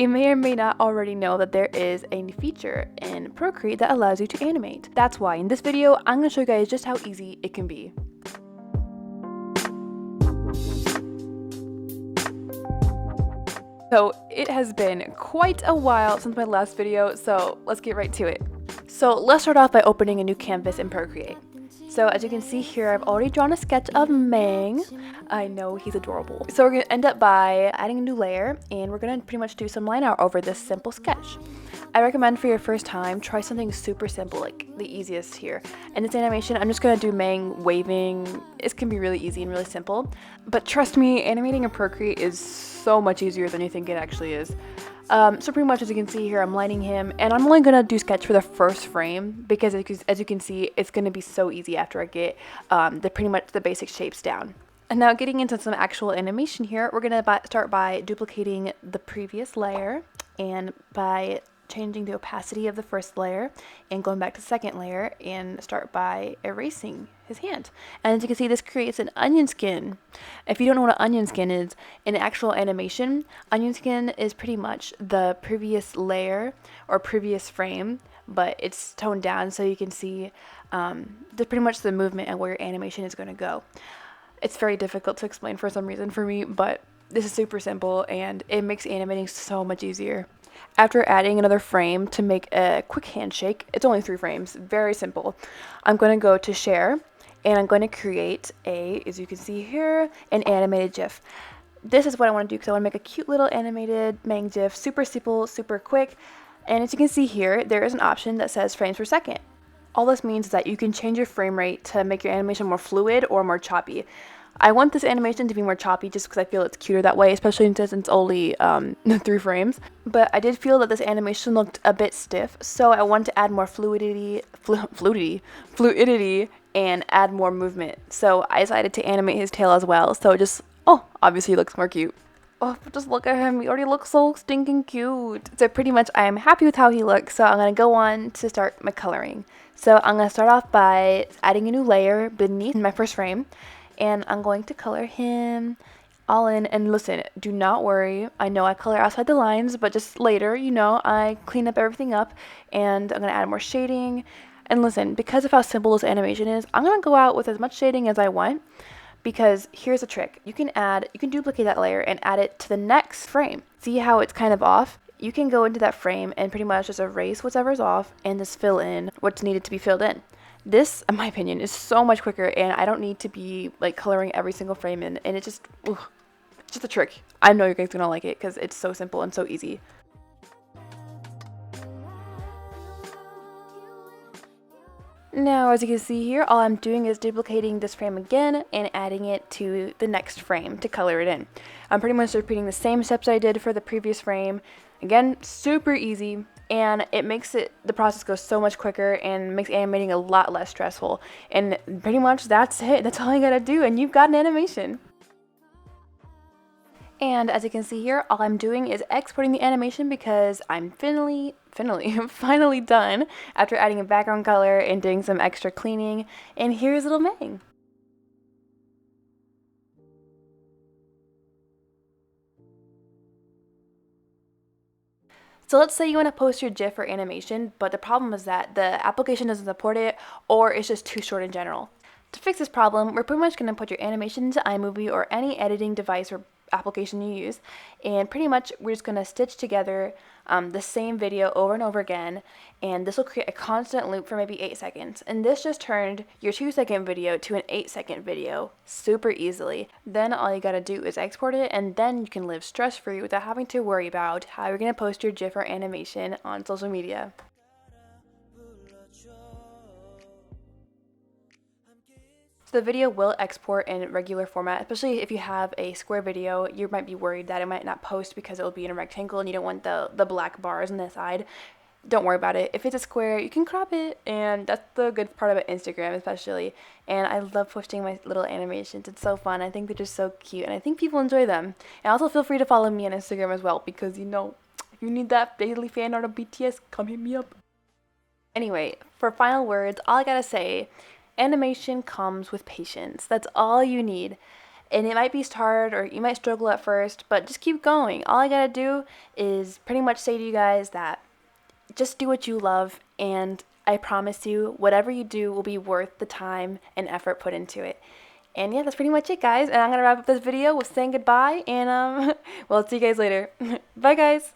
you may or may not already know that there is a feature in Procreate that allows you to animate. That's why in this video, I'm going to show you guys just how easy it can be. So it has been quite a while since my last video, so let's get right to it. So let's start off by opening a new canvas in Procreate. So as you can see here, I've already drawn a sketch of Mang. I know, he's adorable. So we're going to end up by adding a new layer, and we're going to pretty much do some line art over this simple sketch. I recommend for your first time, try something super simple, like the easiest here. And this animation, I'm just going to do Mang waving. It can be really easy and really simple. But trust me, animating in Procreate is so much easier than you think it actually is. So pretty much as you can see here, I'm lining him, and I'm only going to do sketch for the first frame because as you can see, it's going to be so easy after I get pretty much the basic shapes down. And now getting into some actual animation here, we're going to start by duplicating the previous layer and by changing the opacity of the first layer and going back to the second layer and start by erasing his hand. And as you can see, this creates an onion skin. If you don't know what an onion skin is, in actual animation, onion skin is pretty much the previous layer or previous frame, but it's toned down so you can see pretty much the movement and where your animation is going to go. It's very difficult to explain for some reason for me, but this is super simple and it makes animating so much easier. After adding another frame to make a quick handshake, it's only 3 frames, very simple. I'm going to go to share and I'm going to create as you can see here, an animated GIF. This is what I want to do because I want to make a cute little animated Mang GIF, super simple, super quick. And as you can see here, there is an option that says frames per second. All this means is that you can change your frame rate to make your animation more fluid or more choppy. I want this animation to be more choppy just because I feel it's cuter that way, especially since it's only 3 frames. But I did feel that this animation looked a bit stiff, so I wanted to add more fluidity and add more movement. So I decided to animate his tail as well, so obviously he looks more cute. Oh, but just look at him, he already looks so stinking cute. So pretty much I am happy with how he looks, so I'm going to go on to start my coloring. So I'm going to start off by adding a new layer beneath my first frame. And I'm going to color him all in. And listen, do not worry. I know I color outside the lines, but just later, I clean up everything up. And I'm going to add more shading. And listen, because of how simple this animation is, I'm going to go out with as much shading as I want. Because here's the trick. You can duplicate that layer and add it to the next frame. See how it's kind of off? You can go into that frame and pretty much just erase whatever's off and just fill in what's needed to be filled in. This, in my opinion, is so much quicker, and I don't need to be like coloring every single frame in, and it's just a trick. I know you guys are gonna like it because it's so simple and so easy. Now, as you can see here, all I'm doing is duplicating this frame again and adding it to the next frame to color it in. I'm pretty much repeating the same steps I did for the previous frame. Again, super easy, and it makes the process go so much quicker and makes animating a lot less stressful. And pretty much that's it. That's all you gotta do, and you've got an animation. And as you can see here, all I'm doing is exporting the animation because I'm finally done after adding a background color and doing some extra cleaning. And here's little Mang. So let's say you want to post your GIF or animation, but the problem is that the application doesn't support it or it's just too short in general. To fix this problem, we're pretty much going to put your animation into iMovie or any editing device or application you use, and pretty much we're just going to stitch together the same video over and over again, and this will create a constant loop for maybe 8 seconds. And this just turned your 2-second video to an 8-second video super easily. Then all you gotta do is export it, and then you can live stress-free without having to worry about how you're gonna post your GIF or animation on social media. So the video will export in regular format, especially if you have a square video. You might be worried that it might not post because it will be in a rectangle and you don't want the black bars on the side. Don't worry about it. If it's a square, you can crop it, and that's the good part about Instagram especially. And I love posting my little animations. It's so fun. I think they're just so cute, and I think people enjoy them. And also feel free to follow me on Instagram as well, because if you need that daily fan art of BTS, come hit me up. Anyway, for final words, all I gotta say, animation comes with patience. That's all you need. And it might be hard or you might struggle at first, but just keep going. All I gotta do is pretty much say to you guys that just do what you love, and I promise you, whatever you do will be worth the time and effort put into it. And yeah, that's pretty much it, guys. And I'm gonna wrap up this video with saying goodbye, and we'll see you guys later. Bye, guys.